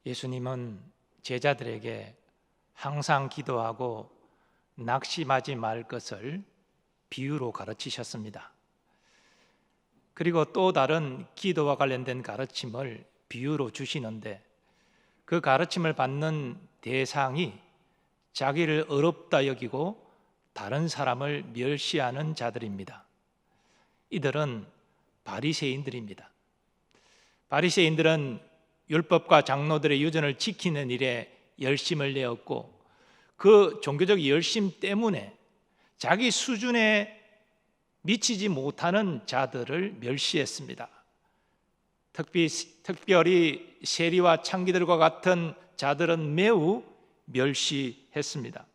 예수님은 제자들에게 항상 기도하고 낙심하지 말 것을 비유로 가르치셨습니다. 그리고 또 다른 기도와 관련된 가르침을 비유로 주시는데, 그 가르침을 받는 대상이 자기를 어렵다 여기고 다른 사람을 멸시하는 자들입니다. 이들은 바리새인들입니다. 바리새인들은 율법과 장로들의 유전을 지키는 일에 열심을 내었고, 그 종교적 열심 때문에 자기 수준에 미치지 못하는 자들을 멸시했습니다. 특별히 세리와 창기들과 같은 자들은 매우 멸시했습니다.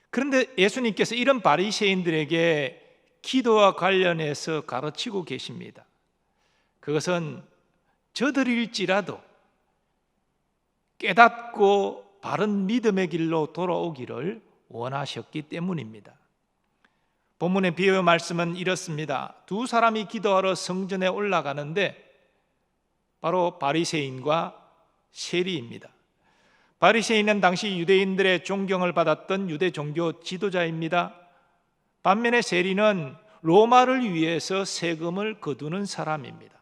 그런데 예수님께서 이런 바리새인들에게 기도와 관련해서 가르치고 계십니다. 그것은 저들일지라도 깨닫고 바른 믿음의 길로 돌아오기를 원하셨기 때문입니다. 본문의 비유의 말씀은 이렇습니다. 두 사람이 기도하러 성전에 올라가는데 바로 바리새인과 세리입니다. 바리새인은 당시 유대인들의 존경을 받았던 유대 종교 지도자입니다. 반면에 세리는 로마를 위해서 세금을 거두는 사람입니다.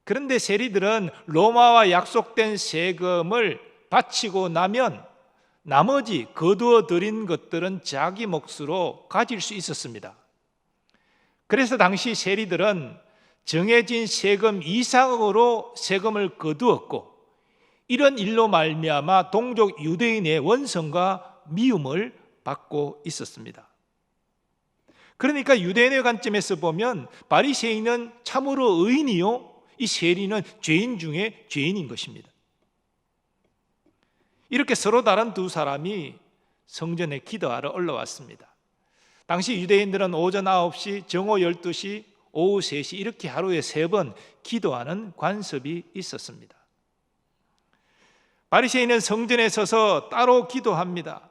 그런데 세리들은 로마와 약속된 세금을 바치고 나면 나머지 거두어 들인 것들은 자기 몫으로 가질 수 있었습니다. 그래서 당시 세리들은 정해진 세금 이상으로 세금을 거두었고, 이런 일로 말미암아 동족 유대인의 원성과 미움을 받고 있었습니다. 그러니까 유대인의 관점에서 보면 바리새인은 참으로 의인이요, 이 세리는 죄인 중에 죄인인 것입니다. 이렇게 서로 다른 두 사람이 성전에 기도하러 올라왔습니다. 당시 유대인들은 오전 9시, 정오 12시, 오후 3시 이렇게 하루에 3번 기도하는 관습이 있었습니다. 바리새인은 성전에 서서 따로 기도합니다.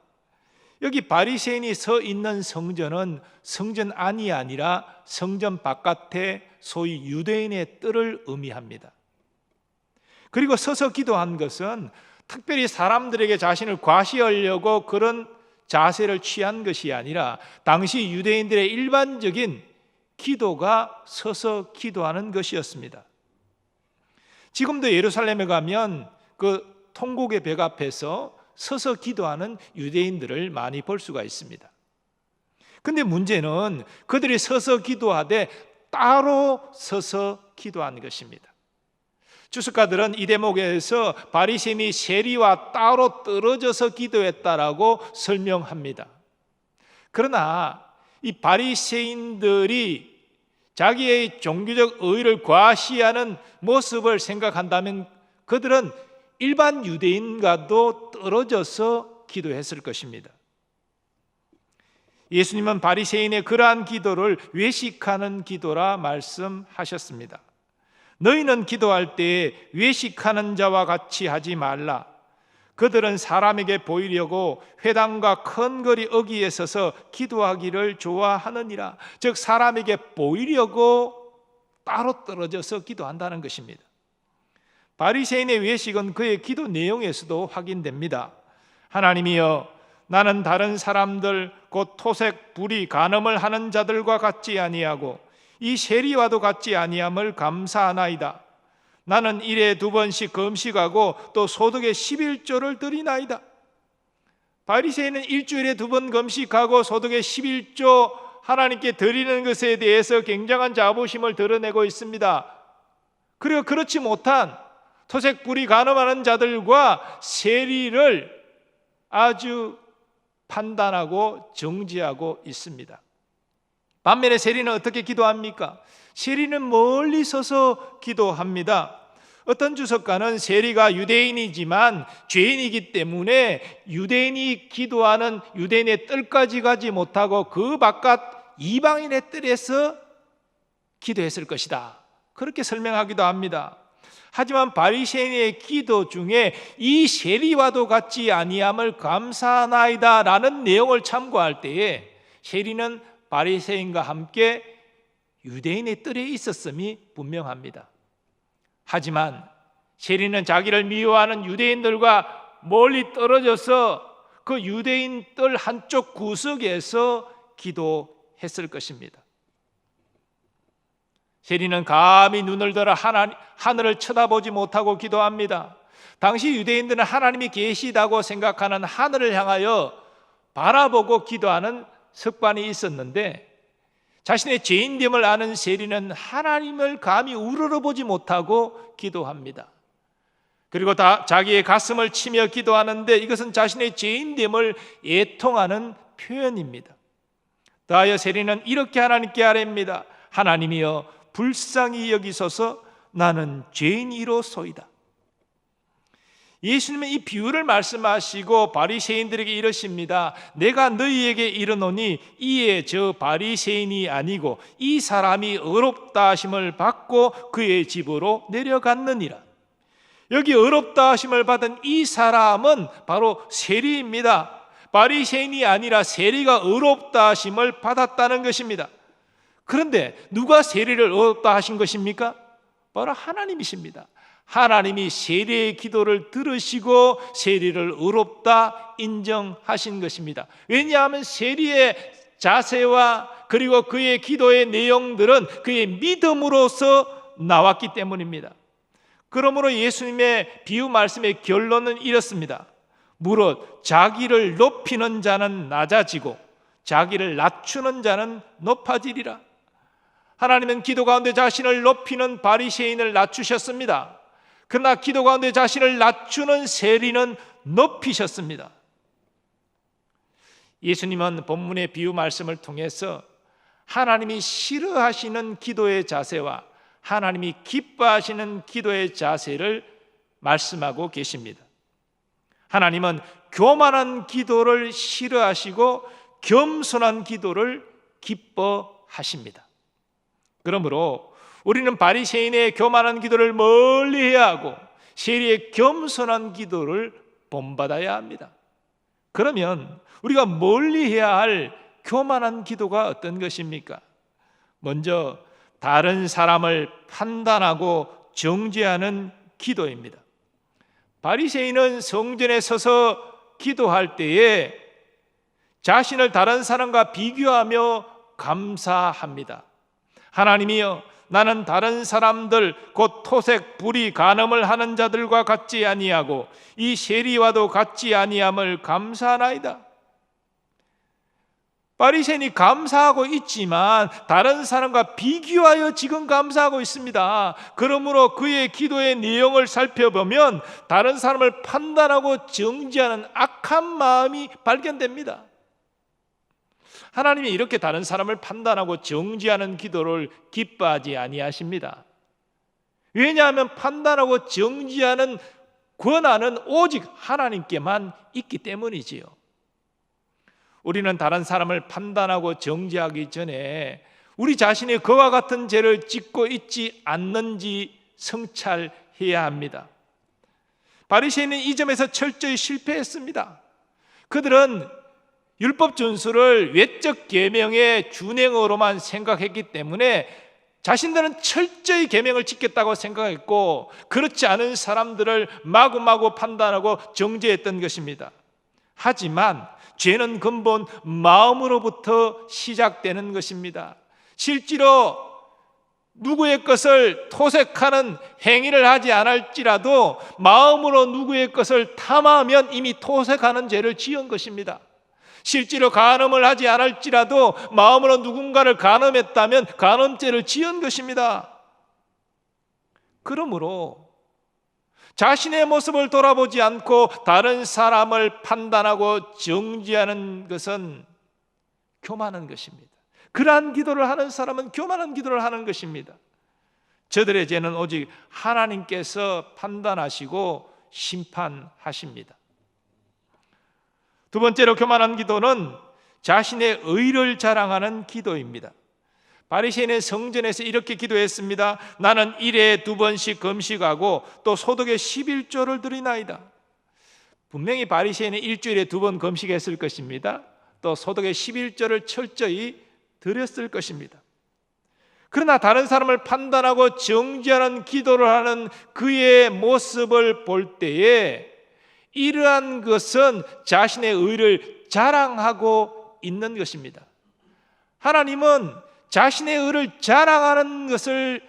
여기 바리새인이 서 있는 성전은 성전 안이 아니라 성전 바깥에 소위 유대인의 뜰을 의미합니다. 그리고 서서 기도한 것은 특별히 사람들에게 자신을 과시하려고 그런 자세를 취한 것이 아니라 당시 유대인들의 일반적인 기도가 서서 기도하는 것이었습니다. 지금도 예루살렘에 가면 그 통곡의 벽 앞에서 서서 기도하는 유대인들을 많이 볼 수가 있습니다. 그런데 문제는 그들이 서서 기도하되 따로 서서 기도하는 것입니다. 주석가들은 이 대목에서 바리새인이 세리와 따로 떨어져서 기도했다라고 설명합니다. 그러나 이 바리새인들이 자기의 종교적 의의를 과시하는 모습을 생각한다면 그들은 일반 유대인과도 떨어져서 기도했을 것입니다. 예수님은 바리새인의 그러한 기도를 외식하는 기도라 말씀하셨습니다. 너희는 기도할 때에 외식하는 자와 같이 하지 말라. 그들은 사람에게 보이려고 회당과 큰 거리 어귀에 서서 기도하기를 좋아하느니라. 즉 사람에게 보이려고 따로 떨어져서 기도한다는 것입니다. 바리새인의 외식은 그의 기도 내용에서도 확인됩니다. 하나님이여, 나는 다른 사람들 곧 토색, 불의, 간음을 하는 자들과 같지 아니하고 이 세리와도 같지 아니함을 감사하나이다. 나는 일에 2번씩 금식하고 또 소득의 11조를 드리나이다. 바리새인은 일주일에 2번 금식하고 소득의 11조 하나님께 드리는 것에 대해서 굉장한 자부심을 드러내고 있습니다. 그리고 그렇지 못한 토색, 불의, 간음하는 자들과 세리를 아주 판단하고 정죄하고 있습니다. 반면에 세리는 어떻게 기도합니까? 세리는 멀리 서서 기도합니다. 어떤 주석가는 세리가 유대인이지만 죄인이기 때문에 유대인이 기도하는 유대인의 뜰까지 가지 못하고 그 바깥 이방인의 뜰에서 기도했을 것이다, 그렇게 설명하기도 합니다. 하지만 바리새인의 기도 중에 이 세리와도 같지 아니함을 감사하나이다 라는 내용을 참고할 때에 세리는 바리새인과 함께 유대인의 뜰에 있었음이 분명합니다. 하지만 세리는 자기를 미워하는 유대인들과 멀리 떨어져서 그 유대인 뜰 한쪽 구석에서 기도했을 것입니다. 세리는 감히 눈을 들어 하늘을 쳐다보지 못하고 기도합니다. 당시 유대인들은 하나님이 계시다고 생각하는 하늘을 향하여 바라보고 기도하는 습관이 있었는데, 자신의 죄인됨을 아는 세리는 하나님을 감히 우러러보지 못하고 기도합니다. 그리고 자기의 가슴을 치며 기도하는데, 이것은 자신의 죄인됨을 애통하는 표현입니다. 더하여 세리는 이렇게 하나님께 아뢰입니다. 하나님이여 불쌍히 여기소서, 나는 죄인이로소이다. 예수님은 이 비유를 말씀하시고 바리새인들에게 이러십니다. 내가 너희에게 이르노니 이에 저 바리새인이 아니고 이 사람이 의롭다 하심을 받고 그의 집으로 내려갔느니라. 여기 의롭다 하심을 받은 이 사람은 바로 세리입니다. 바리새인이 아니라 세리가 의롭다 하심을 받았다는 것입니다. 그런데 누가 세리를 의롭다 하신 것입니까? 바로 하나님이십니다. 하나님이 세리의 기도를 들으시고 세리를 의롭다 인정하신 것입니다. 왜냐하면 세리의 자세와 그리고 그의 기도의 내용들은 그의 믿음으로서 나왔기 때문입니다. 그러므로 예수님의 비유 말씀의 결론은 이렇습니다. 무릇 자기를 높이는 자는 낮아지고 자기를 낮추는 자는 높아지리라. 하나님은 기도 가운데 자신을 높이는 바리새인을 낮추셨습니다. 그러나 기도 가운데 자신을 낮추는 세리는 높이셨습니다. 예수님은 본문의 비유 말씀을 통해서 하나님이 싫어하시는 기도의 자세와 하나님이 기뻐하시는 기도의 자세를 말씀하고 계십니다. 하나님은 교만한 기도를 싫어하시고 겸손한 기도를 기뻐하십니다. 그러므로 우리는 바리새인의 교만한 기도를 멀리해야 하고 세리의 겸손한 기도를 본받아야 합니다. 그러면 우리가 멀리해야 할 교만한 기도가 어떤 것입니까? 먼저 다른 사람을 판단하고 정죄하는 기도입니다. 바리새인은 성전에 서서 기도할 때에 자신을 다른 사람과 비교하며 감사합니다. 하나님이여, 나는 다른 사람들 곧 토색, 불의, 간음을 하는 자들과 같지 아니하고 이 세리와도 같지 아니함을 감사하나이다. 바리새인이 감사하고 있지만 다른 사람과 비교하여 지금 감사하고 있습니다. 그러므로 그의 기도의 내용을 살펴보면 다른 사람을 판단하고 정죄하는 악한 마음이 발견됩니다. 하나님이 이렇게 다른 사람을 판단하고 정죄하는 기도를 기뻐하지 아니하십니다. 왜냐하면 판단하고 정죄하는 권한은 오직 하나님께만 있기 때문이지요. 우리는 다른 사람을 판단하고 정죄하기 전에 우리 자신이 그와 같은 죄를 짓고 있지 않는지 성찰해야 합니다. 바리새인은 이 점에서 철저히 실패했습니다. 그들은 율법 준수를 외적 계명의 준행으로만 생각했기 때문에 자신들은 철저히 계명을 지켰다고 생각했고, 그렇지 않은 사람들을 마구마구 판단하고 정죄했던 것입니다. 하지만 죄는 근본 마음으로부터 시작되는 것입니다. 실제로 누구의 것을 토색하는 행위를 하지 않을지라도 마음으로 누구의 것을 탐하면 이미 토색하는 죄를 지은 것입니다. 실제로 간음을 하지 않을지라도 마음으로 누군가를 간음했다면 간음죄를 지은 것입니다. 그러므로 자신의 모습을 돌아보지 않고 다른 사람을 판단하고 정죄하는 것은 교만한 것입니다. 그러한 기도를 하는 사람은 교만한 기도를 하는 것입니다. 저들의 죄는 오직 하나님께서 판단하시고 심판하십니다. 두 번째로 교만한 기도는 자신의 의를 자랑하는 기도입니다. 바리새인은 성전에서 이렇게 기도했습니다. 나는 일에 2번씩 금식하고 또 소득의 11조를 드리나이다. 분명히 바리새인은 일주일에 2번 금식했을 것입니다. 또 소득의 11조를 철저히 드렸을 것입니다. 그러나 다른 사람을 판단하고 정죄하는 기도를 하는 그의 모습을 볼 때에 이러한 것은 자신의 의를 자랑하고 있는 것입니다. 하나님은 자신의 의를 자랑하는 것을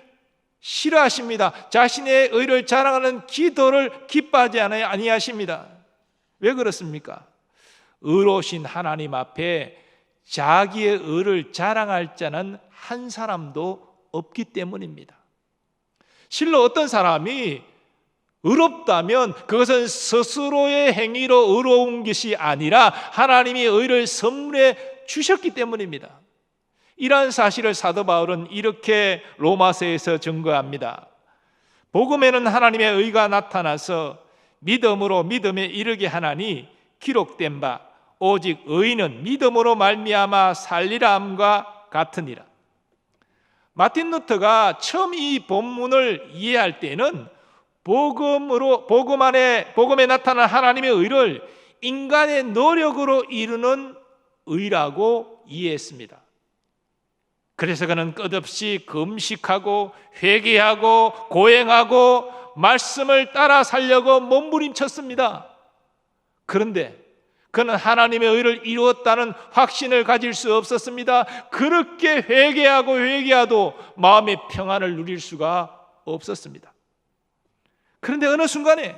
싫어하십니다. 자신의 의를 자랑하는 기도를 기뻐하지 아니하십니다. 왜 그렇습니까? 의로우신 하나님 앞에 자기의 의를 자랑할 자는 한 사람도 없기 때문입니다. 실로 어떤 사람이 의롭다면 그것은 스스로의 행위로 의로운 것이 아니라 하나님이 의를 선물해 주셨기 때문입니다. 이러한 사실을 사도 바울은 이렇게 로마서에서 증거합니다. 복음에는 하나님의 의가 나타나서 믿음으로 믿음에 이르게 하나니 기록된 바 오직 의인은 믿음으로 말미암아 살리라 함과 같으니라. 마틴 루터가 처음 이 본문을 이해할 때는 복음에 나타난 하나님의 의를 인간의 노력으로 이루는 의라고 이해했습니다. 그래서 그는 끝없이 금식하고 회개하고 고행하고 말씀을 따라 살려고 몸부림쳤습니다. 그런데 그는 하나님의 의를 이루었다는 확신을 가질 수 없었습니다. 그렇게 회개해도 마음의 평안을 누릴 수가 없었습니다. 그런데 어느 순간에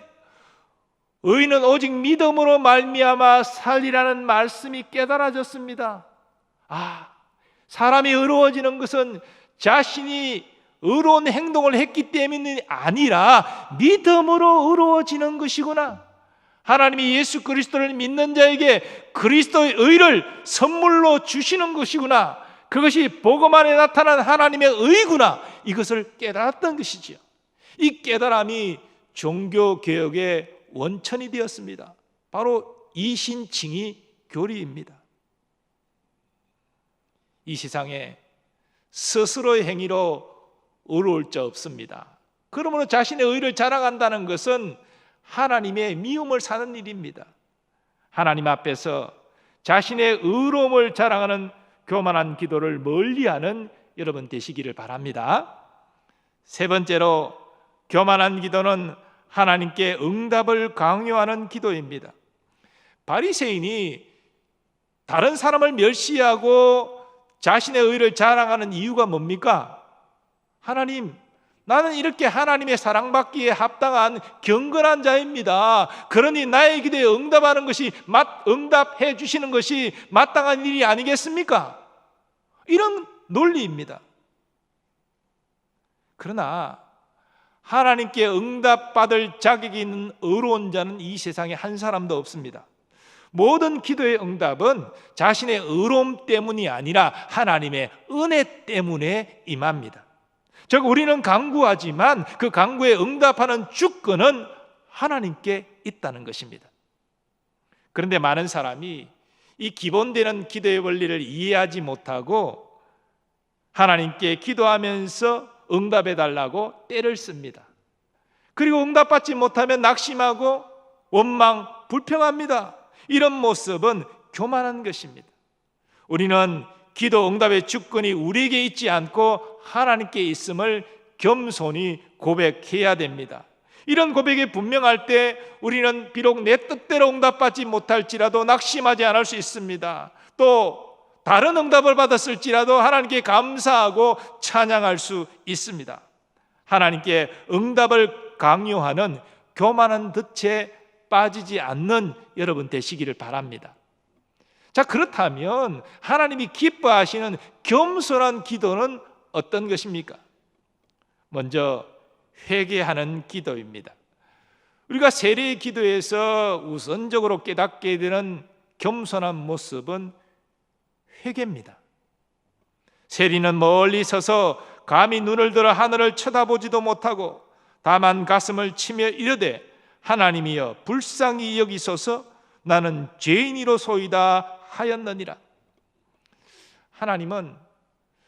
의인은 오직 믿음으로 말미암아 살리라는 말씀이 깨달아졌습니다. 사람이 의로워지는 것은 자신이 의로운 행동을 했기 때문이 아니라 믿음으로 의로워지는 것이구나. 하나님이 예수 그리스도를 믿는 자에게 그리스도의 의를 선물로 주시는 것이구나. 그것이 복음 안에 나타난 하나님의 의구나. 이것을 깨달았던 것이지요. 이 깨달음이 종교개혁의 원천이 되었습니다. 바로 이신칭의 교리입니다. 이 세상에 스스로의 행위로 의로울 자 없습니다. 그러므로 자신의 의를 자랑한다는 것은 하나님의 미움을 사는 일입니다. 하나님 앞에서 자신의 의로움을 자랑하는 교만한 기도를 멀리하는 여러분 되시기를 바랍니다. 세 번째로 교만한 기도는 하나님께 응답을 강요하는 기도입니다. 바리새인이 다른 사람을 멸시하고 자신의 의를 자랑하는 이유가 뭡니까? 하나님, 나는 이렇게 하나님의 사랑받기에 합당한 경건한 자입니다. 그러니 나의 기도에 응답해 주시는 것이 마땅한 일이 아니겠습니까? 이런 논리입니다. 그러나 하나님께 응답받을 자격이 있는 의로운 자는 이 세상에 한 사람도 없습니다. 모든 기도의 응답은 자신의 의로움 때문이 아니라 하나님의 은혜 때문에 임합니다. 즉 우리는 간구하지만 그 간구에 응답하는 주권은 하나님께 있다는 것입니다. 그런데 많은 사람이 이 기본되는 기도의 원리를 이해하지 못하고 하나님께 기도하면서 응답해 달라고 떼를 씁니다. 그리고 응답받지 못하면 낙심하고 원망, 불평합니다. 이런 모습은 교만한 것입니다. 우리는 기도 응답의 주권이 우리에게 있지 않고 하나님께 있음을 겸손히 고백해야 됩니다. 이런 고백이 분명할 때 우리는 비록 내 뜻대로 응답받지 못할지라도 낙심하지 않을 수 있습니다. 또 다른 응답을 받았을지라도 하나님께 감사하고 찬양할 수 있습니다. 하나님께 응답을 강요하는 교만한 덫에 빠지지 않는 여러분 되시기를 바랍니다. 자, 그렇다면 하나님이 기뻐하시는 겸손한 기도는 어떤 것입니까? 먼저 회개하는 기도입니다. 우리가 세례의 기도에서 우선적으로 깨닫게 되는 겸손한 모습은 회개입니다. 세리는 멀리 서서 감히 눈을 들어 하늘을 쳐다보지도 못하고 다만 가슴을 치며 이르되 하나님이여 불쌍히 여기소서 나는 죄인이로소이다 하였느니라. 하나님은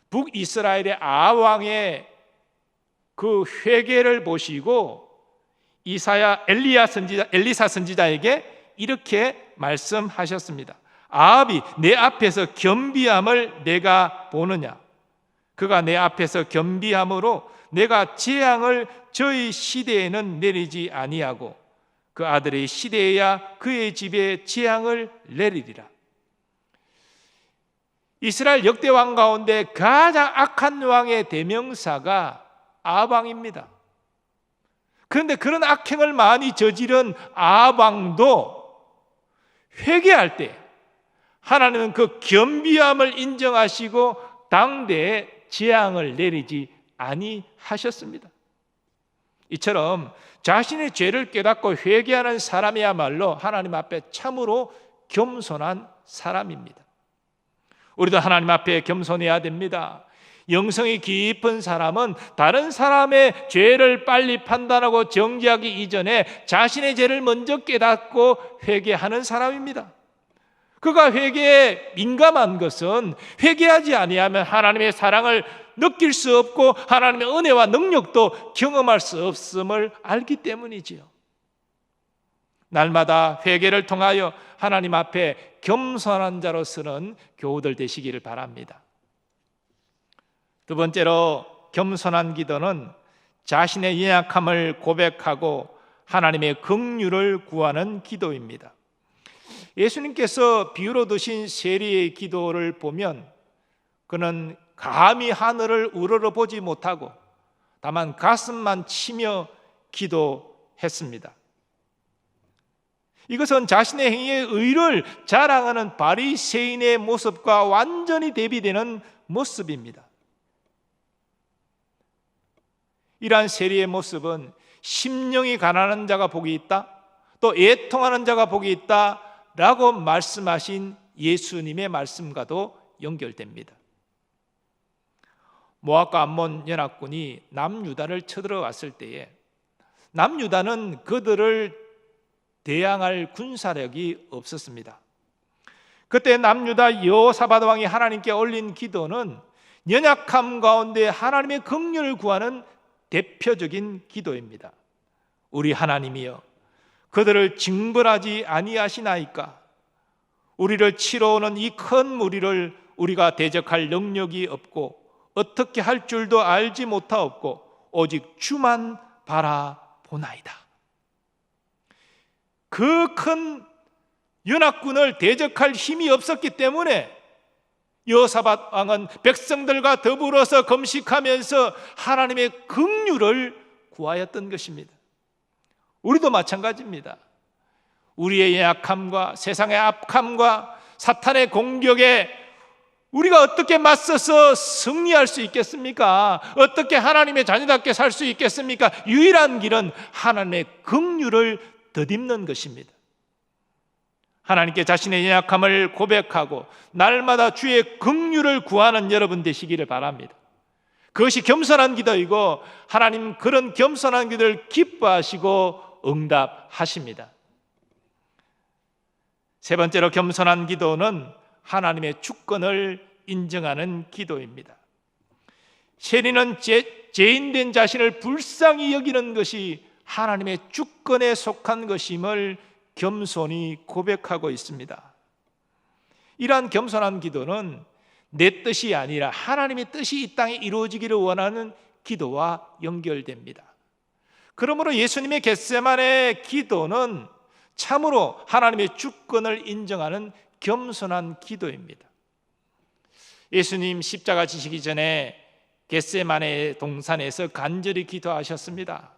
북이스라엘의 아왕의 그 회개를 보시고 엘리사 선지자에게 이렇게 말씀하셨습니다. 아합이 내 앞에서 겸비함을 내가 보느냐? 그가 내 앞에서 겸비함으로 내가 재앙을 저희 시대에는 내리지 아니하고 그 아들의 시대에야 그의 집에 재앙을 내리리라. 이스라엘 역대 왕 가운데 가장 악한 왕의 대명사가 아합왕입니다. 그런데 그런 악행을 많이 저지른 아합왕도 회개할 때 하나님은 그 겸비함을 인정하시고 당대에 재앙을 내리지 아니하셨습니다. 이처럼 자신의 죄를 깨닫고 회개하는 사람이야말로 하나님 앞에 참으로 겸손한 사람입니다. 우리도 하나님 앞에 겸손해야 됩니다. 영성이 깊은 사람은 다른 사람의 죄를 빨리 판단하고 정죄하기 이전에 자신의 죄를 먼저 깨닫고 회개하는 사람입니다. 그가 회개에 민감한 것은 회개하지 아니하면 하나님의 사랑을 느낄 수 없고 하나님의 은혜와 능력도 경험할 수 없음을 알기 때문이지요. 날마다 회개를 통하여 하나님 앞에 겸손한 자로 서는 교우들 되시기를 바랍니다. 두 번째로, 겸손한 기도는 자신의 연약함을 고백하고 하나님의 긍휼을 구하는 기도입니다. 예수님께서 비유로 드신 세리의 기도를 보면 그는 감히 하늘을 우러러보지 못하고 다만 가슴만 치며 기도했습니다. 이것은 자신의 행위의 의를 자랑하는 바리새인의 모습과 완전히 대비되는 모습입니다. 이러한 세리의 모습은 심령이 가난한 자가 복이 있다, 또 애통하는 자가 복이 있다 라고 말씀하신 예수님의 말씀과도 연결됩니다. 모압과 암몬 연합군이 남유다를 쳐들어왔을 때에 남유다는 그들을 대항할 군사력이 없었습니다. 그때 남유다 여호사밧 왕이 하나님께 올린 기도는 연약함 가운데 하나님의 긍휼을 구하는 대표적인 기도입니다. 우리 하나님이여, 그들을 징벌하지 아니하시나이까? 우리를 치러 오는 이 큰 무리를 우리가 대적할 능력이 없고 어떻게 할 줄도 알지 못하옵고 오직 주만 바라보나이다. 그 큰 연합군을 대적할 힘이 없었기 때문에 여호사밧 왕은 백성들과 더불어서 금식하면서 하나님의 긍휼을 구하였던 것입니다. 우리도 마찬가지입니다. 우리의 연약함과 세상의 악함과 사탄의 공격에 우리가 어떻게 맞서서 승리할 수 있겠습니까? 어떻게 하나님의 자녀답게 살 수 있겠습니까? 유일한 길은 하나님의 긍휼을 덧입는 것입니다. 하나님께 자신의 연약함을 고백하고 날마다 주의 긍휼을 구하는 여러분 되시기를 바랍니다. 그것이 겸손한 기도이고 하나님 그런 겸손한 기도를 기뻐하시고 응답하십니다. 세 번째로, 겸손한 기도는 하나님의 주권을 인정하는 기도입니다. 세리는 죄인된 자신을 불쌍히 여기는 것이 하나님의 주권에 속한 것임을 겸손히 고백하고 있습니다. 이러한 겸손한 기도는 내 뜻이 아니라 하나님의 뜻이 이 땅에 이루어지기를 원하는 기도와 연결됩니다. 그러므로 예수님의 겟세마네 기도는 참으로 하나님의 주권을 인정하는 겸손한 기도입니다. 예수님 십자가 지시기 전에 겟세마네 동산에서 간절히 기도하셨습니다.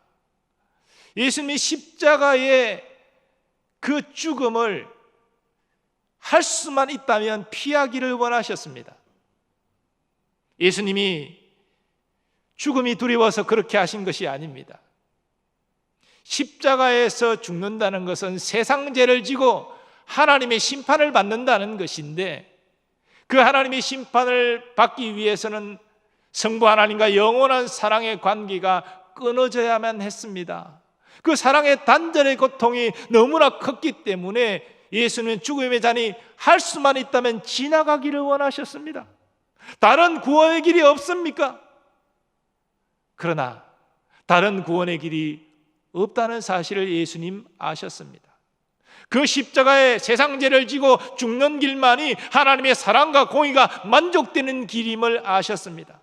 예수님이 십자가의 그 죽음을 할 수만 있다면 피하기를 원하셨습니다. 예수님이 죽음이 두려워서 그렇게 하신 것이 아닙니다. 십자가에서 죽는다는 것은 세상 죄를 지고 하나님의 심판을 받는다는 것인데, 그 하나님의 심판을 받기 위해서는 성부 하나님과 영원한 사랑의 관계가 끊어져야만 했습니다. 그 사랑의 단절의 고통이 너무나 컸기 때문에 예수님은 죽음의 잔이 할 수만 있다면 지나가기를 원하셨습니다. 다른 구원의 길이 없습니까? 그러나 다른 구원의 길이 없다는 사실을 예수님 아셨습니다. 그 십자가에 세상 죄를 지고 죽는 길만이 하나님의 사랑과 공의가 만족되는 길임을 아셨습니다.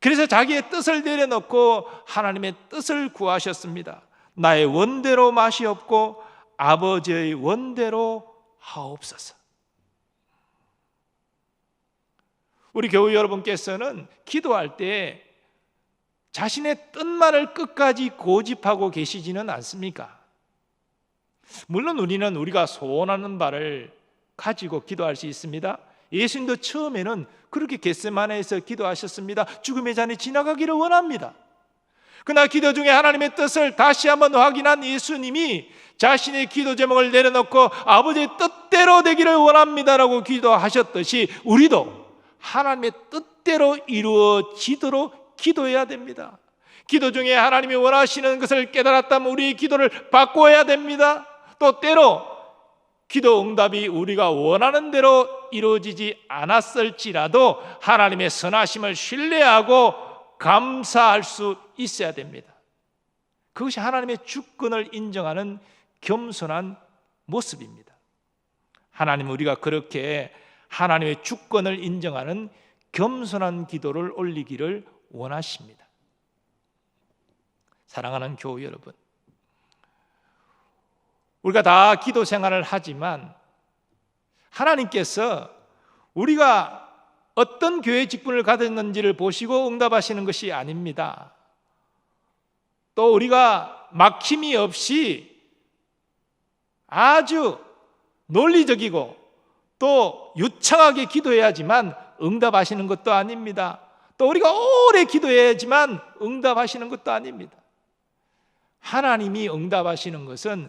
그래서 자기의 뜻을 내려놓고 하나님의 뜻을 구하셨습니다. 나의 원대로 마시옵고 아버지의 원대로 하옵소서. 우리 교우 여러분께서는 기도할 때 자신의 뜻만을 끝까지 고집하고 계시지는 않습니까? 물론 우리는 우리가 소원하는 바를 가지고 기도할 수 있습니다. 예수님도 처음에는 그렇게 겟세마네에서 기도하셨습니다. 죽음의 잔이 지나가기를 원합니다. 그러나 기도 중에 하나님의 뜻을 다시 한번 확인한 예수님이 자신의 기도 제목을 내려놓고 아버지의 뜻대로 되기를 원합니다라고 기도하셨듯이 우리도 하나님의 뜻대로 이루어지도록 기도해야 됩니다. 기도 중에 하나님이 원하시는 것을 깨달았다면 우리의 기도를 바꿔야 됩니다. 또 때로 기도 응답이 우리가 원하는 대로 이루어지지 않았을지라도 하나님의 선하심을 신뢰하고 감사할 수 있어야 됩니다. 그것이 하나님의 주권을 인정하는 겸손한 모습입니다. 하나님, 우리가 그렇게 하나님의 주권을 인정하는 겸손한 기도를 올리기를 원하십니다. 사랑하는 교우 여러분, 우리가 다 기도 생활을 하지만 하나님께서 우리가 어떤 교회 직분을 가졌는지를 보시고 응답하시는 것이 아닙니다. 또 우리가 막힘이 없이 아주 논리적이고 또 유창하게 기도해야지만 응답하시는 것도 아닙니다. 또 우리가 오래 기도해야지만 응답하시는 것도 아닙니다. 하나님이 응답하시는 것은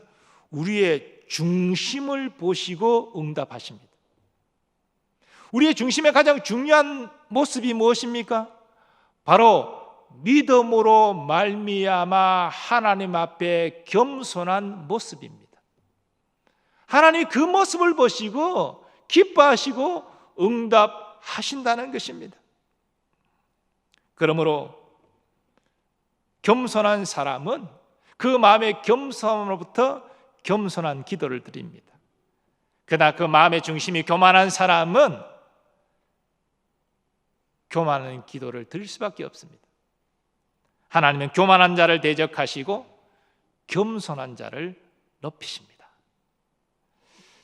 우리의 중심을 보시고 응답하십니다. 우리의 중심의 가장 중요한 모습이 무엇입니까? 바로 믿음으로 말미암아 하나님 앞에 겸손한 모습입니다. 하나님이 그 모습을 보시고 기뻐하시고 응답하신다는 것입니다. 그러므로 겸손한 사람은 그 마음의 겸손으로부터 겸손한 기도를 드립니다. 그러나 그 마음의 중심이 교만한 사람은 교만한 기도를 드릴 수밖에 없습니다. 하나님은 교만한 자를 대적하시고 겸손한 자를 높이십니다.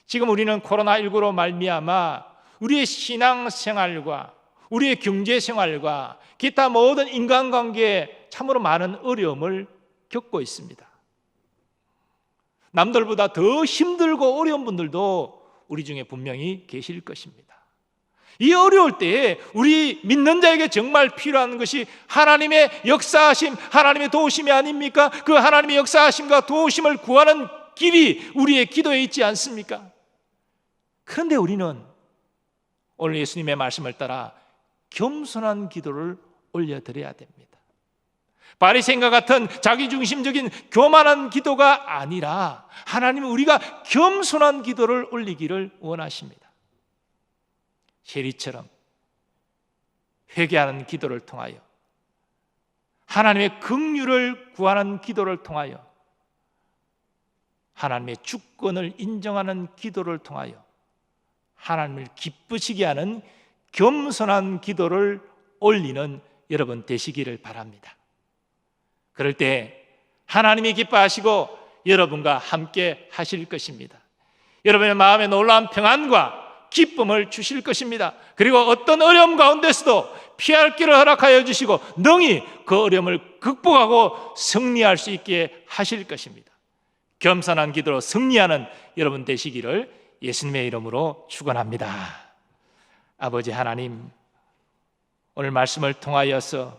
지금 우리는 코로나19로 말미암아 우리의 신앙생활과 우리의 경제생활과 기타 모든 인간관계에 참으로 많은 어려움을 겪고 있습니다. 남들보다 더 힘들고 어려운 분들도 우리 중에 분명히 계실 것입니다. 이 어려울 때에 우리 믿는 자에게 정말 필요한 것이 하나님의 역사하심, 하나님의 도우심이 아닙니까? 그 하나님의 역사하심과 도우심을 구하는 길이 우리의 기도에 있지 않습니까? 그런데 우리는 오늘 예수님의 말씀을 따라 겸손한 기도를 올려드려야 됩니다. 바리새인과 같은 자기중심적인 교만한 기도가 아니라 하나님은 우리가 겸손한 기도를 올리기를 원하십니다. 세리처럼 회개하는 기도를 통하여 하나님의 긍휼을 구하는 기도를 통하여 하나님의 주권을 인정하는 기도를 통하여 하나님을 기쁘시게 하는 겸손한 기도를 올리는 여러분 되시기를 바랍니다. 그럴 때 하나님이 기뻐하시고 여러분과 함께 하실 것입니다. 여러분의 마음에 놀라운 평안과 기쁨을 주실 것입니다. 그리고 어떤 어려움 가운데서도 피할 길을 허락하여 주시고 능히 그 어려움을 극복하고 승리할 수 있게 하실 것입니다. 겸손한 기도로 승리하는 여러분 되시기를 예수님의 이름으로 축원합니다. 아버지 하나님, 오늘 말씀을 통하여서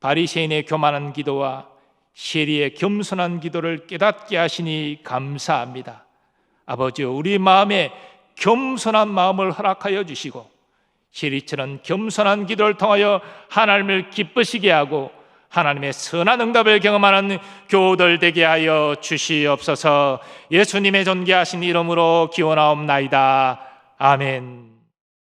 바리새인의 교만한 기도와 세리의 겸손한 기도를 깨닫게 하시니 감사합니다. 아버지여, 우리 마음에 겸손한 마음을 허락하여 주시고 세리처럼 겸손한 기도를 통하여 하나님을 기쁘시게 하고 하나님의 선한 응답을 경험하는 교우들 되게 하여 주시옵소서. 예수님의 존귀하신 이름으로 기원하옵나이다. 아멘.